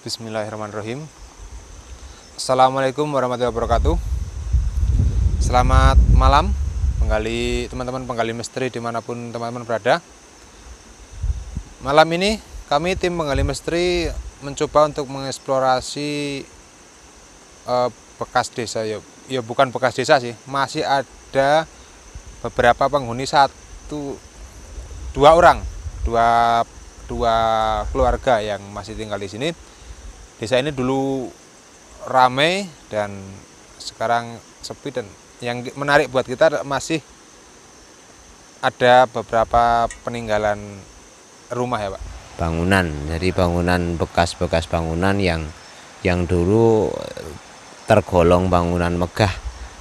Bismillahirrahmanirrahim. Assalamualaikum warahmatullahi wabarakatuh. Selamat malam teman-teman penggali misteri dimanapun teman-teman berada. Malam ini kami tim penggali misteri mencoba untuk mengeksplorasi bekas desa. Ya bukan bekas desa sih, masih ada beberapa penghuni dua keluarga yang masih tinggal di sini. Desa ini dulu ramai dan sekarang sepi, dan yang menarik buat kita masih ada beberapa peninggalan rumah ya Pak. Bangunan, jadi bangunan bekas-bekas bangunan yang dulu tergolong bangunan megah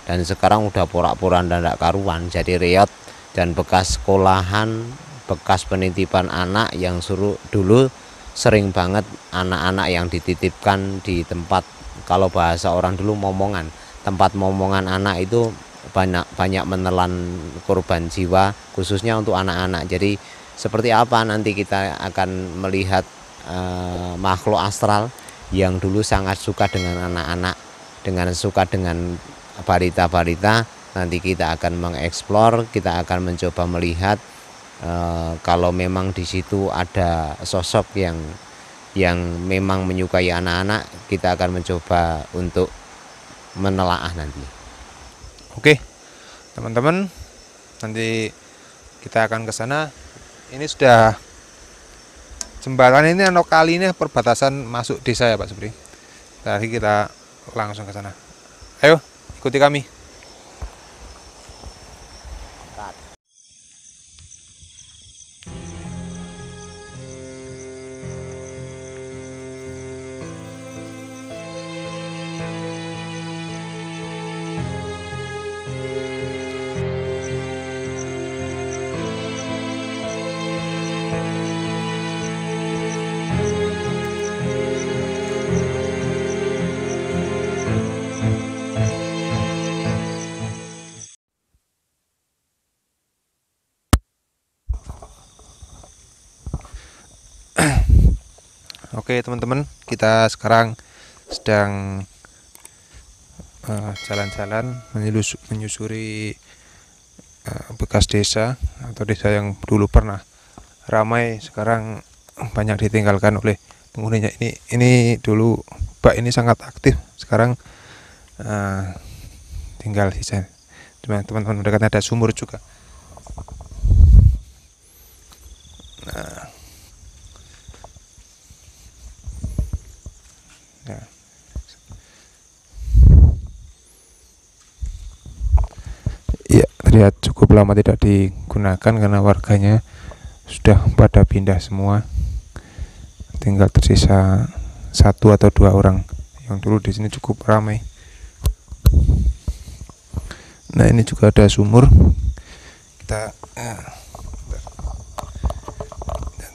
dan sekarang udah porak-poranda ndak karuan, jadi reot, dan bekas sekolahan, bekas penitipan anak yang suruh dulu sering banget anak-anak yang dititipkan di tempat, kalau bahasa orang dulu momongan, tempat momongan anak itu banyak menelan korban jiwa khususnya untuk anak-anak. Jadi seperti apa nanti kita akan melihat makhluk astral yang dulu sangat suka dengan anak-anak, suka dengan balita-balita. Nanti kita akan mengeksplor, kita akan mencoba melihat kalau memang di situ ada sosok yang memang menyukai anak-anak, kita akan mencoba untuk menelaah nanti. Oke, teman-teman, nanti kita akan ke sana. Ini sudah jembatan ini atau kali ini perbatasan masuk desa ya Pak Supri. Tadi kita langsung ke sana. Ayo, ikuti kami. Oke teman-teman, kita sekarang sedang jalan-jalan menyusuri bekas desa atau desa yang dulu pernah ramai, sekarang banyak ditinggalkan oleh penghuninya. Ini dulu Mbak ini sangat aktif, sekarang tinggal sisa. Teman-teman dekatnya ada sumur juga. Nah, ya, terlihat cukup lama tidak digunakan karena warganya sudah pada pindah semua. Tinggal tersisa 1 atau 2 orang yang dulu di sini cukup ramai. Nah, ini juga ada sumur. Kita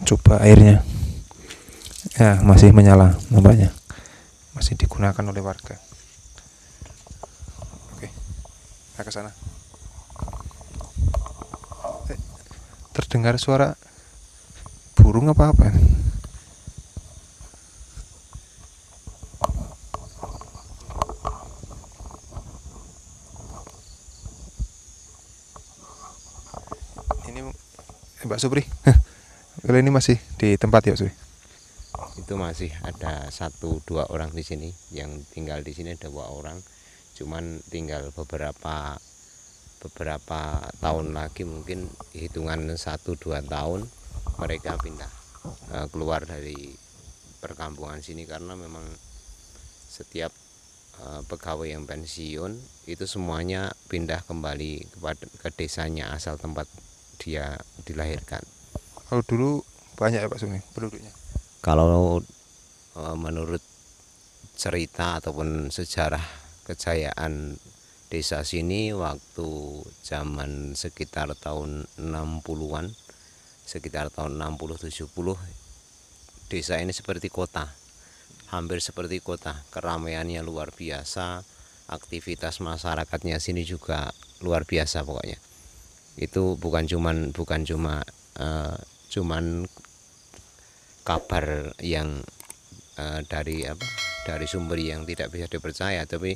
coba airnya. Ya, masih menyala nampaknya. Masih digunakan oleh warga. Oke, kita ke sana. Terdengar suara burung apa-apa. Ini Mbak Supri. Kalau ini masih di tempat ya Supri? Itu masih ada 1-2 orang di sini, yang tinggal di sini ada 2 orang, cuman tinggal beberapa tahun lagi, mungkin hitungan 1-2 tahun mereka pindah keluar dari perkampungan sini, karena memang setiap pegawai yang pensiun itu semuanya pindah kembali ke desanya asal tempat dia dilahirkan. Kalau dulu banyak ya Pak Supri penduduknya? Kalau menurut cerita ataupun sejarah kejayaan desa sini waktu zaman sekitar tahun 60-an, sekitar tahun 60-70, desa ini seperti kota, hampir seperti kota. Keramaiannya luar biasa, aktivitas masyarakatnya sini juga luar biasa pokoknya. Itu bukan cuma kabar yang dari sumber yang tidak bisa dipercaya, tapi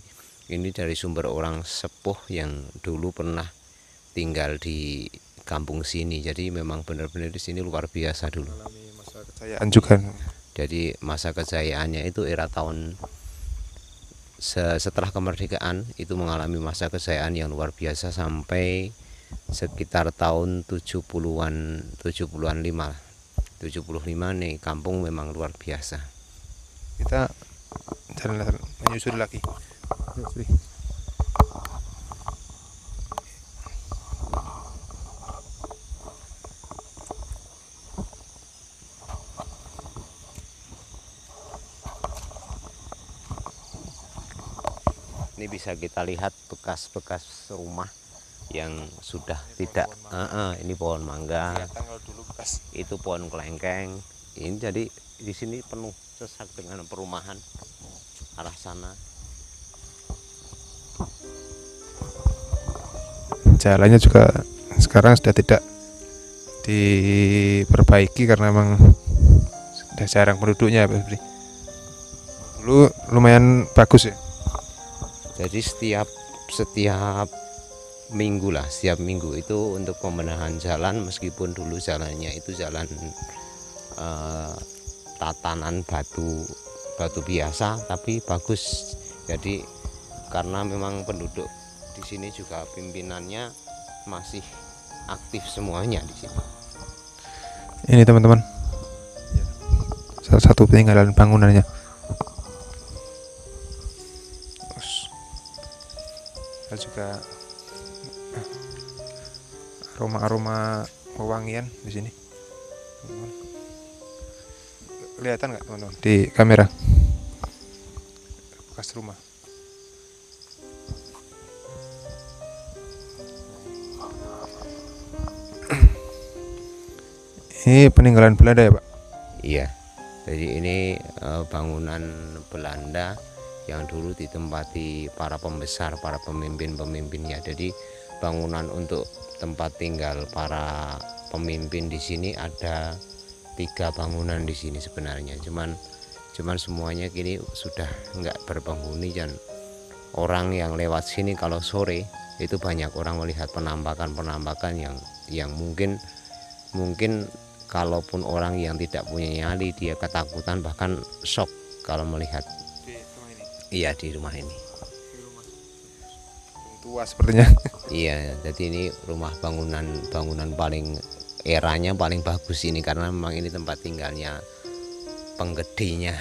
ini dari sumber orang sepuh yang dulu pernah tinggal di kampung sini. Jadi memang benar-benar di sini luar biasa dulu. Mengalami masa kejayaan juga. Jadi masa kejayaannya itu era tahun setelah kemerdekaan itu mengalami masa kejayaan yang luar biasa sampai sekitar tahun 70-an 75 nih, kampung memang luar biasa. Kita jalan menyusuri lagi. Ini bisa kita lihat bekas-bekas rumah yang sudah tidak ini pohon mangga, Kalau dulu bekas itu pohon kelengkeng. Ini jadi di sini penuh sesak dengan perumahan arah sana. jalannya juga sekarang sudah tidak diperbaiki karena memang sudah jarang penduduknya, Pak Febri. Dulu lumayan bagus ya. Jadi setiap minggu setiap minggu itu untuk pembenahan jalan, meskipun dulu jalannya itu jalan tatanan batu biasa tapi bagus. Jadi karena memang penduduk di sini juga pimpinannya masih aktif semuanya di sini. Ini teman-teman, salah satu peninggalan bangunannya. Terus juga aroma wewangian di sini. Kelihatan nggak teman-teman di kamera bekas rumah? Ini peninggalan Belanda ya, Pak? Iya, jadi ini bangunan Belanda yang dulu ditempati para pembesar, para pemimpin-pemimpinnya. Jadi bangunan untuk tempat tinggal para pemimpin di sini ada 3 bangunan di sini sebenarnya. Cuman semuanya kini sudah nggak berpenghuni, dan orang yang lewat sini kalau sore itu banyak orang melihat penampakan yang mungkin kalaupun orang yang tidak punya nyali dia ketakutan, bahkan shock kalau melihat. Di rumah ini. Iya, di rumah ini. Tua sepertinya. Iya, jadi ini rumah bangunan paling eranya paling bagus ini, karena memang ini tempat tinggalnya penggedenya,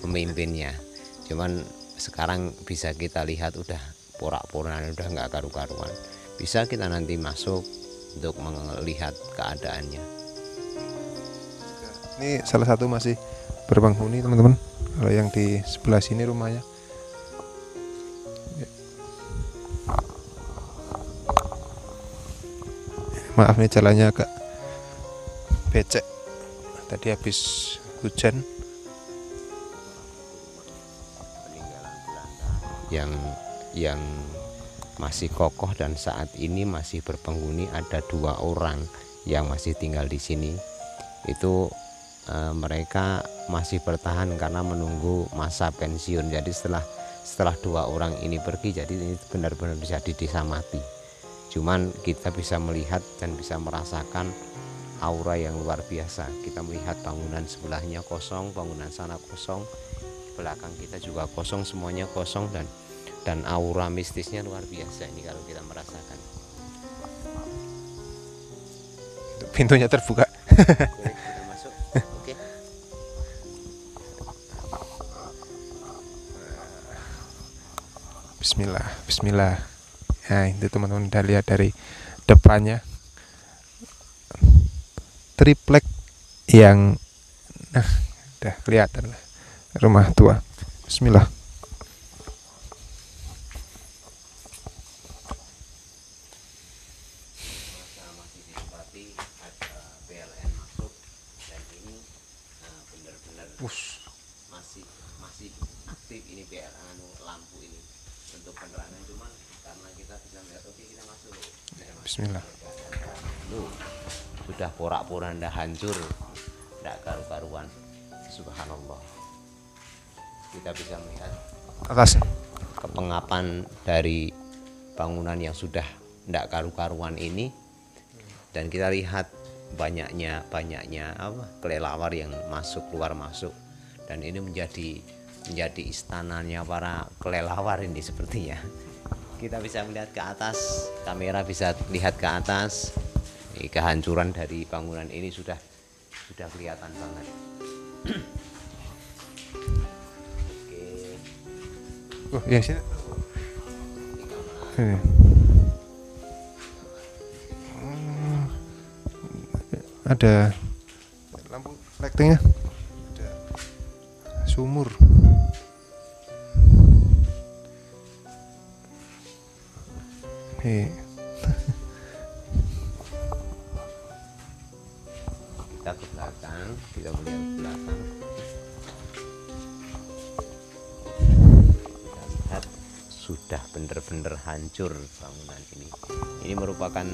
pemimpinnya. Cuman sekarang bisa kita lihat udah porak-porandan, udah nggak karu-karuan. Bisa kita nanti masuk untuk melihat keadaannya. Ini salah satu masih berpenghuni teman-teman. Kalau yang di sebelah sini rumahnya. Maaf nih jalannya agak becek. Tadi habis hujan. Yang masih kokoh dan saat ini masih berpenghuni ada 2 orang yang masih tinggal di sini. Itu mereka masih bertahan karena menunggu masa pensiun. Jadi setelah 2 orang ini pergi, jadi ini benar-benar jadi desa mati. Cuman kita bisa melihat dan bisa merasakan aura yang luar biasa. Kita melihat bangunan sebelahnya kosong, bangunan sana kosong, belakang kita juga kosong, semuanya kosong, dan aura mistisnya luar biasa ini kalau kita merasakan. Pintunya terbuka. Boleh kita masuk? Oke. Bismillah, Bismillah. Nah itu teman-teman udah lihat dari depannya triplek yang udah kelihatan lah rumah tua. Bismillah. Masih ditempati ada PLN masuk, dan ini benar-benar masih aktif ini PLN lampu ini untuk penerangan. Cuman karena kita bisa melihat, oke kita masuk. Bismillah. Sudah porak-poranda hancur, tidak karu-karuan. Subhanallah. kita bisa melihat atas. kepengapan dari bangunan yang sudah tidak karu-karuan ini, dan kita lihat banyaknya apa kelelawar yang masuk keluar masuk, dan ini menjadi istananya para kelelawar ini sepertinya. Kita bisa melihat ke atas, kamera bisa lihat ke atas. Kehancuran dari bangunan ini sudah kelihatan banget. Oh ya sini. Ini. Ada lampu lightingnya, ada sumur. Nih. Kita ke belakang, kita melihat ke belakang. Kita lihat sudah benar-benar hancur bangunan ini. Ini merupakan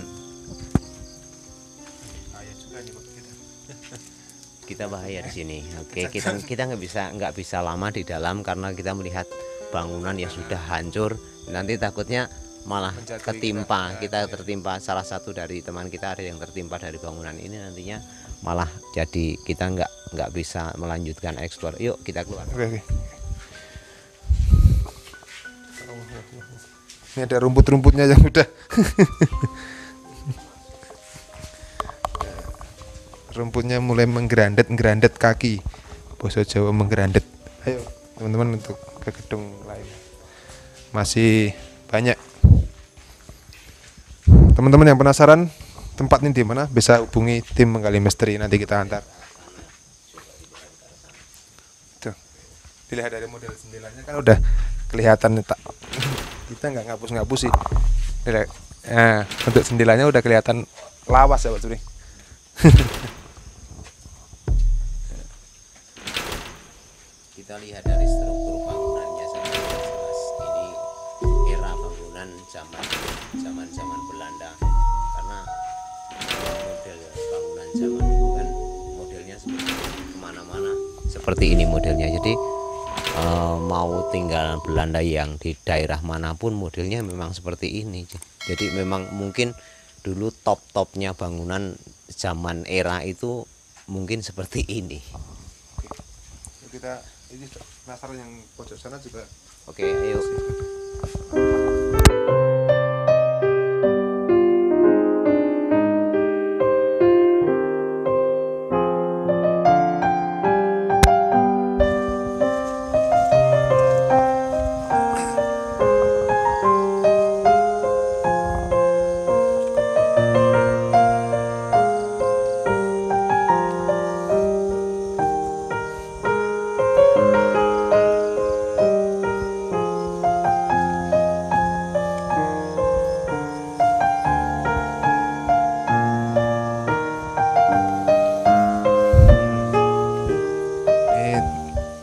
kita bahaya di sini. Oke, kita nggak bisa lama di dalam karena kita melihat bangunan yang sudah hancur. Nanti takutnya malah ketimpa, kita tertimpa, salah satu dari teman kita ada yang tertimpa dari bangunan ini, nantinya malah jadi kita nggak bisa melanjutkan eksplor. Yuk kita keluar. Oke. Ini ada rumput-rumputnya yang udah rumputnya mulai menggerandet kaki. Bahasa Jawa menggerandet. Ayo teman-teman untuk ke gedung lain. Masih banyak. Teman-teman yang penasaran tempat ini di mana, bisa hubungi tim Menggali Misteri, nanti kita antar. Tuh, dilihat dari model jendelanya kan udah kelihatan tak. Kita nggak ngapus sih. Nah, untuk jendelanya udah kelihatan lawas ya Pak Suri. Kita lihat dari struktur bangunannya saja jelas ini era bangunan zaman Belanda, karena model bangunan zaman dulu kan modelnya seperti kemana-mana seperti ini modelnya. Jadi mau tinggal Belanda yang di daerah manapun modelnya memang seperti ini. Jadi memang mungkin dulu top-topnya bangunan zaman era itu mungkin seperti ini. Oke. Kita ini penasaran yang pojok sana juga. Oke, ayo.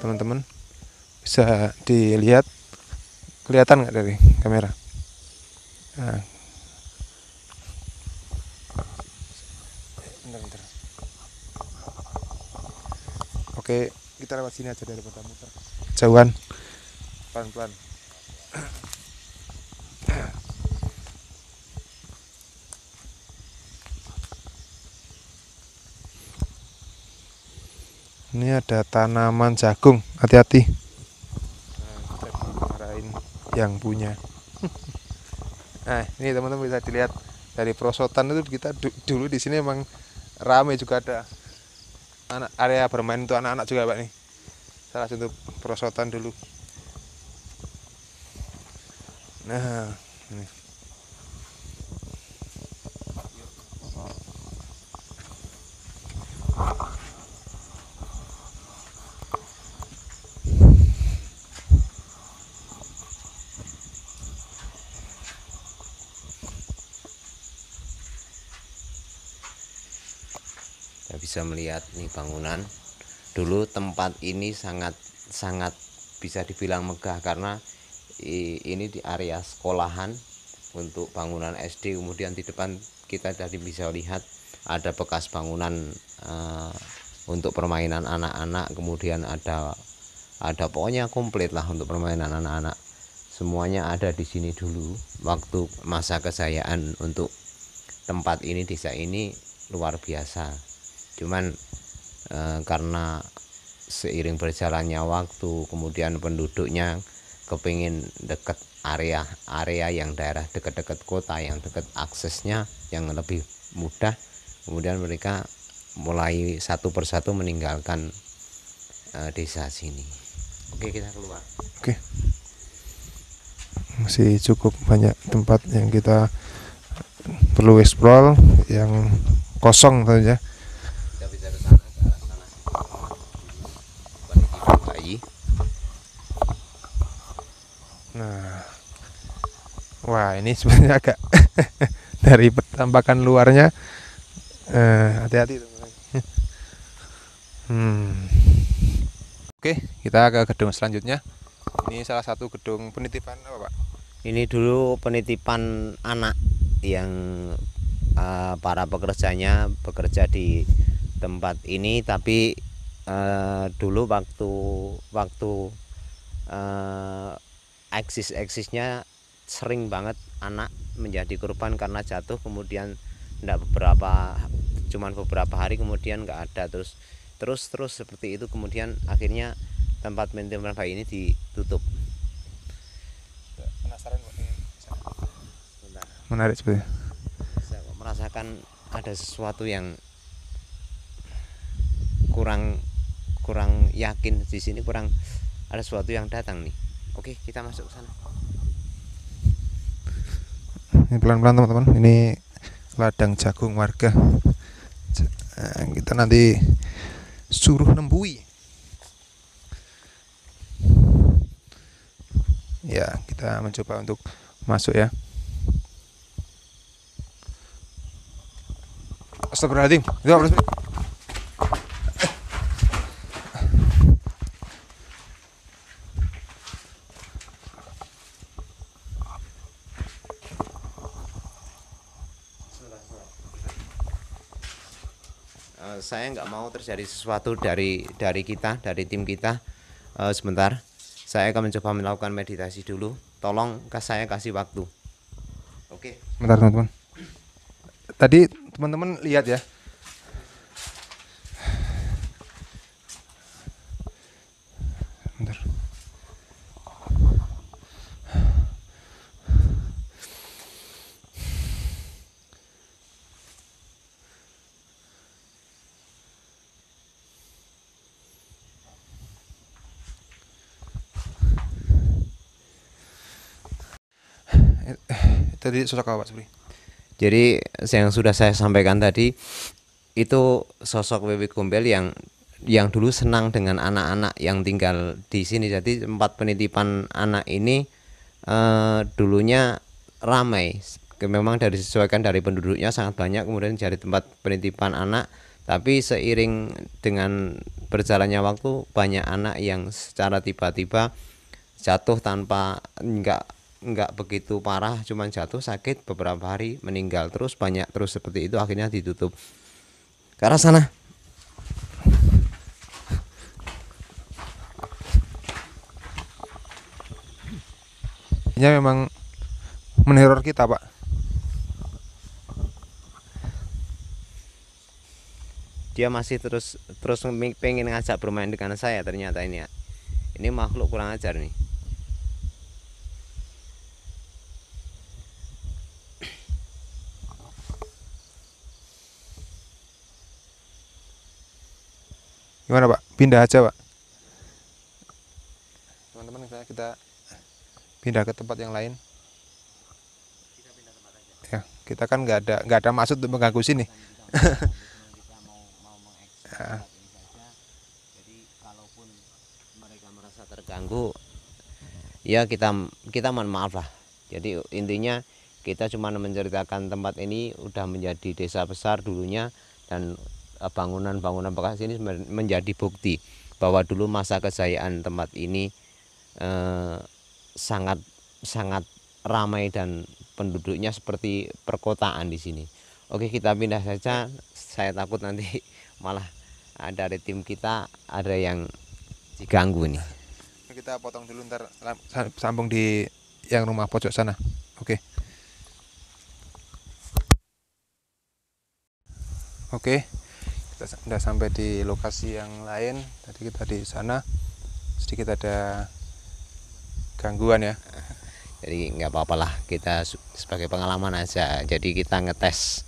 Teman-teman bisa dilihat, kelihatan nggak dari kamera? Nah. Bentar. Oke, kita lewat sini aja daripada muter jauhan, pelan-pelan. Ini ada tanaman jagung, hati-hati. Nah, kita dimarahin yang punya. Nah, ini teman-teman bisa dilihat dari perosotan itu, kita dulu di sini emang ramai, juga ada area bermain untuk anak-anak juga Pak nih. Salah satu perosotan dulu. Nah, ini. Kita bisa melihat nih bangunan. Dulu tempat ini sangat bisa dibilang megah karena ini di area sekolahan untuk bangunan SD. Kemudian di depan kita tadi bisa lihat ada bekas bangunan untuk permainan anak-anak. Kemudian ada ada pokoknya komplit lah untuk permainan anak-anak. Semuanya ada di sini dulu waktu masa kejayaan untuk tempat ini, desa ini luar biasa. Cuman karena seiring berjalannya waktu, kemudian penduduknya kepingin deket area yang daerah dekat-dekat kota, yang dekat aksesnya yang lebih mudah, kemudian mereka mulai satu persatu meninggalkan desa sini. Oke, kita keluar. Oke, masih cukup banyak tempat yang kita perlu explore, yang kosong saja. Kita bisa ke sana, ke arah sana. Bayi. Nah, wah ini sebenarnya agak dari tampakan luarnya, hati-hati teman-teman. Oke, kita ke gedung selanjutnya. Ini salah satu gedung penitipan apa, Pak? Ini dulu penitipan anak yang para pekerjanya bekerja di tempat ini, tapi dulu waktu eksisnya sering banget anak menjadi korban karena jatuh, kemudian cuman beberapa hari kemudian nggak ada, terus seperti itu, kemudian akhirnya tempat penitipan bayi ini ditutup. Penasaran Pak? Menarik sebenarnya. Saya merasakan ada sesuatu yang kurang yakin di sini, kurang ada sesuatu yang datang nih. Oke, kita masuk ke sana. Ini pelan-pelan teman-teman. Ini ladang jagung warga. Kita nanti suruh nembui. Ya, kita mencoba untuk masuk ya. Astagfirullahaladzim. Itu apa sih? Saya nggak mau terjadi sesuatu dari tim kita. Sebentar, saya akan mencoba melakukan meditasi dulu. Tolong saya kasih waktu. Oke. Bentar teman-teman. Tadi teman-teman lihat ya. Bentar. Tadi sosok apa Pak Supri? Jadi yang sudah saya sampaikan tadi itu sosok Wewe Gombel yang dulu senang dengan anak-anak yang tinggal di sini. Jadi tempat penitipan anak ini dulunya ramai. Memang disesuaikan dari penduduknya sangat banyak, kemudian jadi tempat penitipan anak. Tapi seiring dengan berjalannya waktu, banyak anak yang secara tiba-tiba jatuh tanpa nggak begitu parah, cuman jatuh sakit beberapa hari meninggal, terus seperti itu, akhirnya ditutup. Ke arah sana. Ya memang meneror kita Pak. Dia masih terus pengen ngajak bermain dengan saya, ternyata ini makhluk kurang ajar nih. Gimana Pak? Pindah aja Pak. Teman-teman, kita pindah ke tempat yang lain. Ya, kita kan nggak ada maksud untuk mengganggu sini. Kita mau mengekspor ini saja. Jadi kalaupun mereka merasa terganggu, ya kita mohon maaf lah. Jadi intinya kita cuma menceritakan tempat ini udah menjadi desa besar dulunya, dan bangunan-bangunan bekas ini menjadi bukti bahwa dulu masa kejayaan tempat ini sangat ramai dan penduduknya seperti perkotaan di sini. Oke, kita pindah saja. Saya takut nanti malah dari tim kita ada yang diganggu nih. kita potong dulu, ntar sambung di yang rumah pojok sana. Oke. Oke, kita sudah sampai di lokasi yang lain. Tadi kita di sana sedikit ada gangguan ya. Jadi nggak apa-apa lah, kita sebagai pengalaman aja. Jadi kita ngetes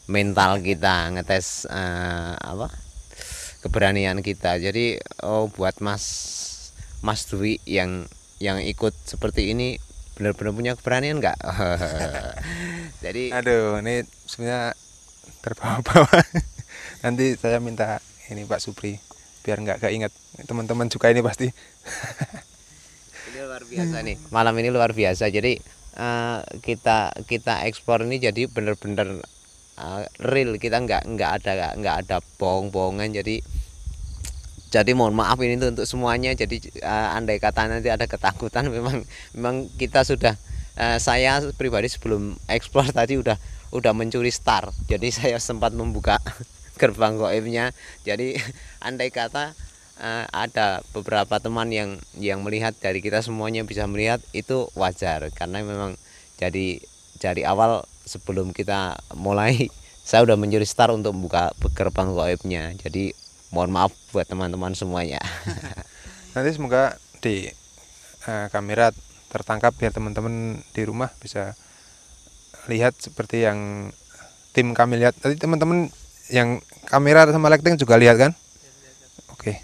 mental kita, ngetes keberanian kita. Jadi buat Mas Dwi yang ikut seperti ini benar-benar punya keberanian nggak? Jadi aduh, ini sebenarnya terbawa-bawa. Nanti saya minta ini Pak Supri biar nggak keinget, teman-teman juga ini pasti. ini luar biasa nih, malam ini luar biasa. Jadi kita ekspor ini jadi benar-benar real, kita nggak ada bohong-bohongan. Jadi mohon maaf ini untuk semuanya. Jadi andai kata nanti ada ketakutan, memang kita sudah saya pribadi sebelum ekspor tadi udah mencuri start. Jadi saya sempat membuka gerbang goibnya. Jadi andai kata ada beberapa teman yang melihat, dari kita semuanya bisa melihat, itu wajar karena memang dari awal sebelum kita mulai saya udah mencuri start untuk membuka gerbang goibnya. Jadi mohon maaf buat teman-teman semuanya. Nanti semoga di kamera tertangkap biar teman-teman di rumah bisa lihat seperti yang tim kami lihat. Tadi teman-teman yang kamera sama lighting juga lihat kan? Oke.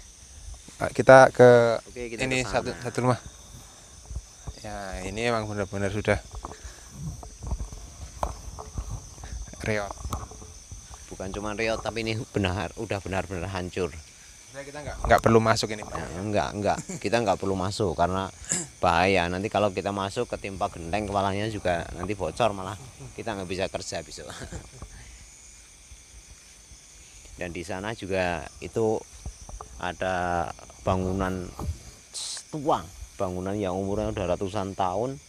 Kita ke ini satu rumah. Ya, ini emang benar-benar sudah reot. Bukan cuma reot, tapi ini udah benar-benar hancur. Kita nggak perlu masuk ini. Enggak, kita nggak perlu masuk karena bahaya. Nanti kalau kita masuk ketimpa genteng, kepalanya juga nanti bocor, malah kita nggak bisa kerja besok. Dan di sana juga itu ada bangunan tua, bangunan yang umurnya udah ratusan tahun,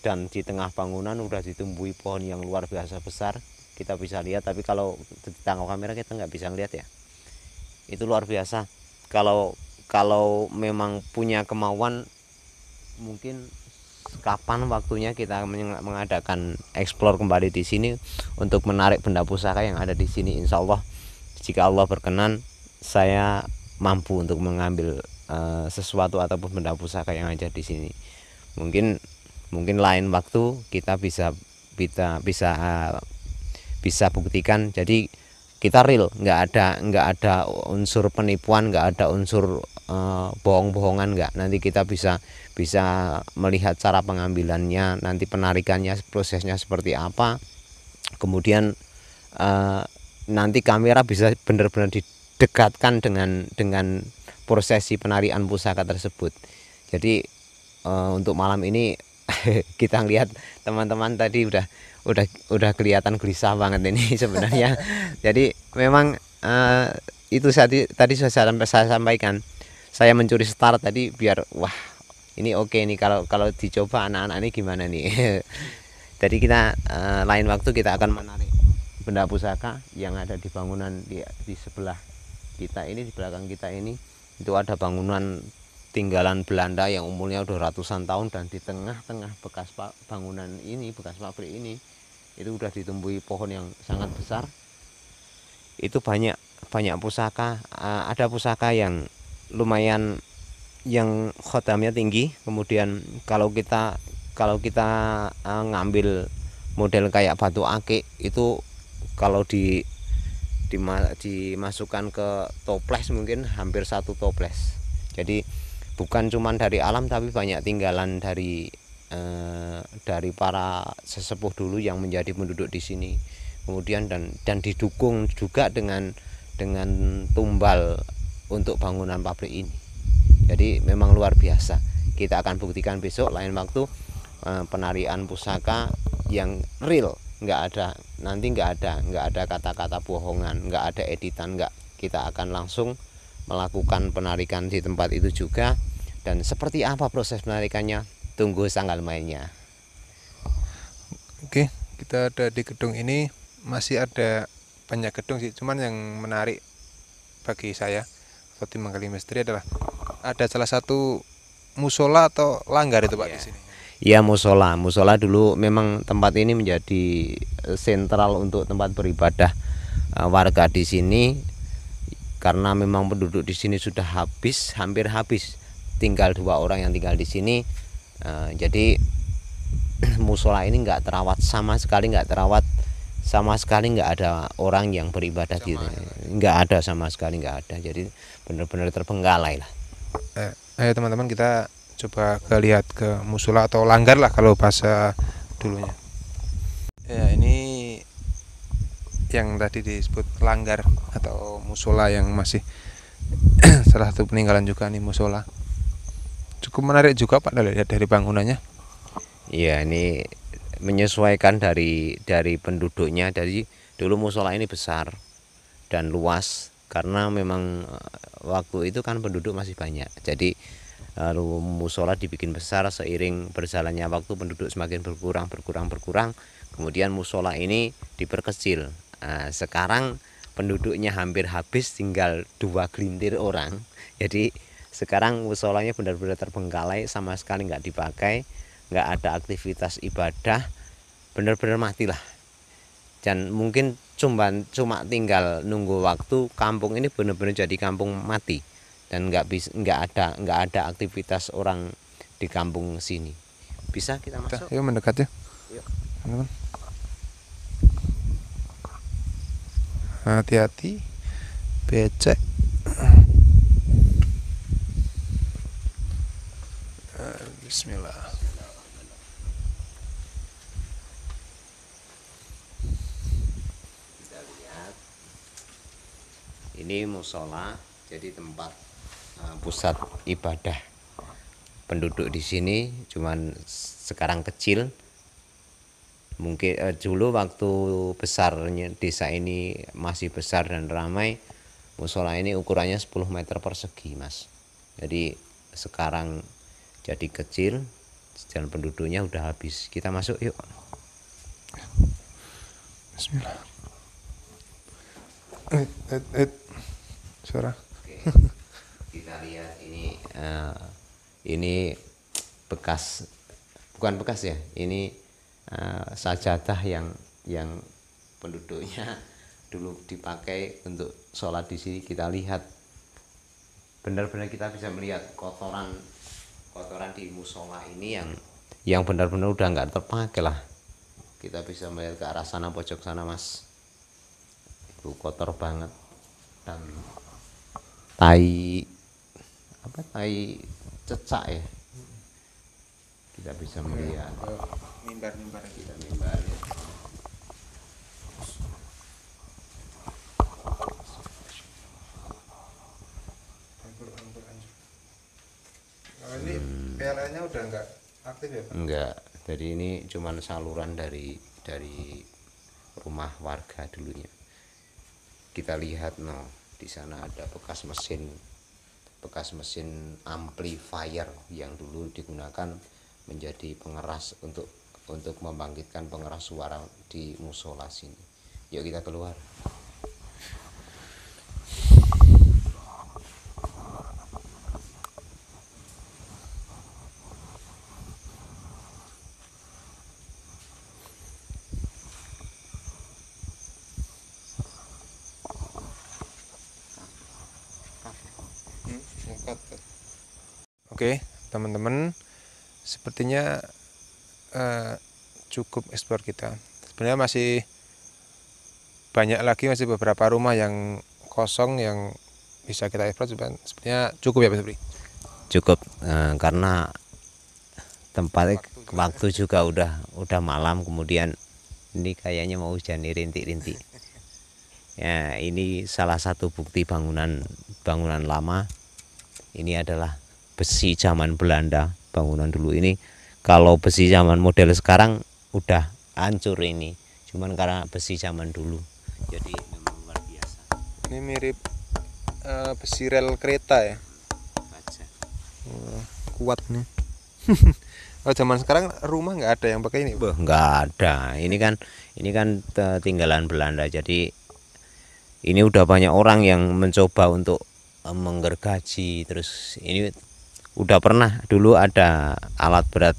dan di tengah bangunan udah ditumbuhi pohon yang luar biasa besar. Kita bisa lihat, tapi kalau ditangkap kamera kita nggak bisa ngeliat ya. Itu luar biasa. Kalau memang punya kemauan, mungkin kapan waktunya kita mengadakan eksplor kembali di sini untuk menarik benda pusaka yang ada di sini. Insya Allah, jika Allah berkenan, saya mampu untuk mengambil sesuatu ataupun benda pusaka yang ada di sini. Mungkin lain waktu kita bisa buktikan. Jadi kita real, nggak ada unsur penipuan, nggak ada unsur bohong-bohongan, nggak. Nanti kita bisa melihat cara pengambilannya, nanti penarikannya, prosesnya seperti apa. Kemudian nanti kamera bisa benar-benar didekatkan dengan prosesi penarikan pusaka tersebut. Jadi untuk malam ini kita lihat teman-teman tadi udah kelihatan gelisah banget ini sebenarnya. Jadi memang itu tadi saya sampaikan, saya mencuri start tadi biar wah ini oke nih kalau dicoba anak-anak ini gimana nih. Jadi kita lain waktu kita akan menarik benda pusaka yang ada di bangunan di sebelah kita ini, di belakang kita ini. Itu ada bangunan tinggalan Belanda yang umurnya udah ratusan tahun, dan di tengah-tengah bekas bangunan ini, bekas pabrik ini, itu udah ditumbuhi pohon yang sangat besar. Itu banyak pusaka. Ada pusaka yang lumayan, yang khotamnya tinggi. Kemudian kalau kita ngambil model kayak batu akik, itu kalau dimasukkan ke toples mungkin hampir satu toples. Jadi bukan cuma dari alam, tapi banyak tinggalan dari para sesepuh dulu yang menjadi penduduk di sini. Kemudian dan didukung juga dengan tumbal untuk bangunan pabrik ini. Jadi memang luar biasa. Kita akan buktikan besok lain waktu penarian pusaka yang real, nggak ada kata-kata bohongan, nggak ada editan, nggak. Kita akan langsung melakukan penarikan di tempat itu juga. Dan seperti apa proses penarikannya, tunggu tanggal mainnya. Oke, kita ada di gedung ini. Masih ada banyak gedung sih, cuman yang menarik bagi saya atau tim Menggali Misteri adalah ada salah satu musola atau langgar itu Pak Iya. di sini. Iya, musola. Musola dulu memang tempat ini menjadi sentral untuk tempat beribadah warga di sini, karena memang penduduk di sini sudah habis, hampir habis. Tinggal 2 orang yang tinggal di sini. Jadi musola ini nggak terawat sama sekali, nggak ada orang yang beribadah di sini. Nggak ada sama sekali, nggak ada. Jadi benar-benar terbengkalai lah. Ayo teman-teman kita coba lihat ke musola atau langgar lah kalau bahasa dulunya. Ya, ini yang tadi disebut langgar atau musola yang masih salah satu peninggalan juga nih musola. Cukup menarik juga Pak dari bangunannya. Iya, ini menyesuaikan dari penduduknya. Dari dulu musola ini besar dan luas karena memang waktu itu kan penduduk masih banyak. Jadi musola dibikin besar, seiring berjalannya waktu penduduk semakin berkurang. Kemudian musola ini diperkecil. Sekarang penduduknya hampir habis, tinggal 2 gelintir orang. Jadi sekarang musolanya benar-benar terbengkalai, sama sekali nggak dipakai, nggak ada aktivitas ibadah, benar-benar matilah. Dan mungkin cuma tinggal nunggu waktu kampung ini benar-benar jadi kampung mati, dan nggak ada aktivitas orang di kampung sini. Bisa kita masuk? Yuk mendekat ya. Yuk. Teman-teman. Hati-hati becek. Bismillah. Kita lihat. Ini musola, jadi tempat pusat ibadah. Penduduk di sini cuman sekarang kecil. Mungkin dulu waktu besarnya desa ini masih besar dan ramai, musola ini ukurannya 10 meter persegi, Mas. Jadi sekarang jadi kecil dan penduduknya udah habis. Kita masuk yuk. Bismillah. Suara. Oke. Kita lihat ini bekas, bukan bekas ya, ini sajadah yang penduduknya dulu dipakai untuk sholat di sini. Kita lihat, benar-benar kita bisa melihat kotoran di musola ini yang benar-benar udah nggak terpakai lah. Kita bisa melihat ke arah sana, pojok sana, Mas. Itu kotor banget, dan tai cecak ya, kita bisa melihat. Mimbar-mimbar Kita mimbar ya. Ini PLN-nya udah enggak aktif ya Pak? Enggak, jadi ini cuman saluran dari rumah warga dulunya. Kita lihat di sana ada bekas mesin amplifier yang dulu digunakan menjadi pengeras untuk membangkitkan pengeras suara di musola sini. Yuk kita keluar. Oke, teman-teman, sepertinya cukup eksplor kita. Sebenarnya masih banyak lagi, masih beberapa rumah yang kosong yang bisa kita eksplor. Sebenarnya cukup ya Pak Supri? Cukup, karena tempatnya waktu juga udah malam, kemudian ini kayaknya mau hujan nih, rintik-rintik. Ya, ini salah satu bukti bangunan lama. Ini adalah besi zaman Belanda, bangunan dulu ini. Kalau besi zaman model sekarang udah hancur ini, cuman karena besi zaman dulu, jadi memang luar biasa. Ini mirip besi rel kereta ya. Baja. Kuat nih. Kalau zaman sekarang rumah nggak ada yang pakai ini. Nggak ada. Ini kan tinggalan Belanda. Jadi ini udah banyak orang yang mencoba untuk menggergaji. Terus ini udah pernah dulu ada alat berat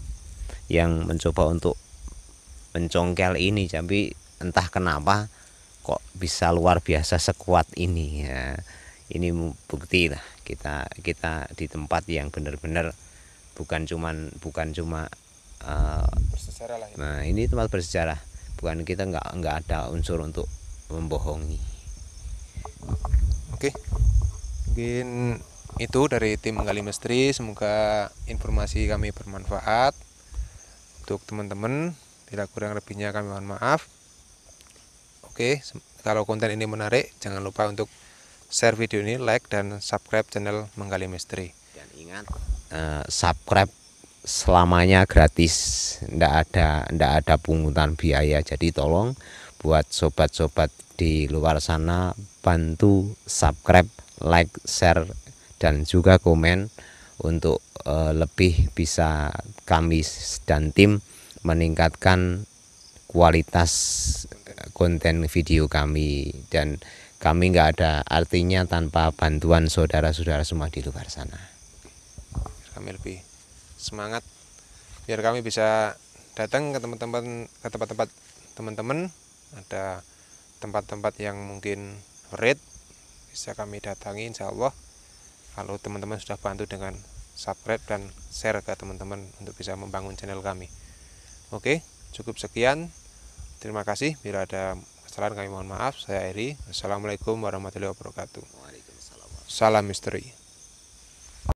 yang mencoba untuk mencongkel ini, tapi entah kenapa kok bisa luar biasa sekuat ini ya. Ini bukti lah kita kita di tempat yang benar-benar bukan cuma Bersejarah lah ini. nah ini tempat bersejarah, bukan, kita nggak ada unsur untuk membohongi. Oke, mungkin itu dari tim Menggali Misteri. Semoga informasi kami bermanfaat untuk teman-teman. Bila kurang lebihnya kami mohon maaf. Oke, kalau konten ini menarik, jangan lupa untuk share video ini, like, dan subscribe channel Menggali Misteri. Dan ingat, subscribe selamanya gratis, ndak ada pungutan biaya. Jadi tolong buat sobat-sobat di luar sana, bantu subscribe, like, share, dan juga komen untuk lebih bisa kami dan tim meningkatkan kualitas konten video kami, dan kami nggak ada artinya tanpa bantuan saudara-saudara semua di luar sana. Kami lebih semangat biar kami bisa datang ke tempat-tempat teman-teman. Ada tempat-tempat yang mungkin favorit bisa kami datangi, insya Allah, kalau teman-teman sudah bantu dengan subscribe dan share ke teman-teman untuk bisa membangun channel kami. Oke, cukup sekian. Terima kasih. Bila ada kesalahan kami mohon maaf. Saya Eri. Assalamualaikum warahmatullahi wabarakatuh. Salam misteri.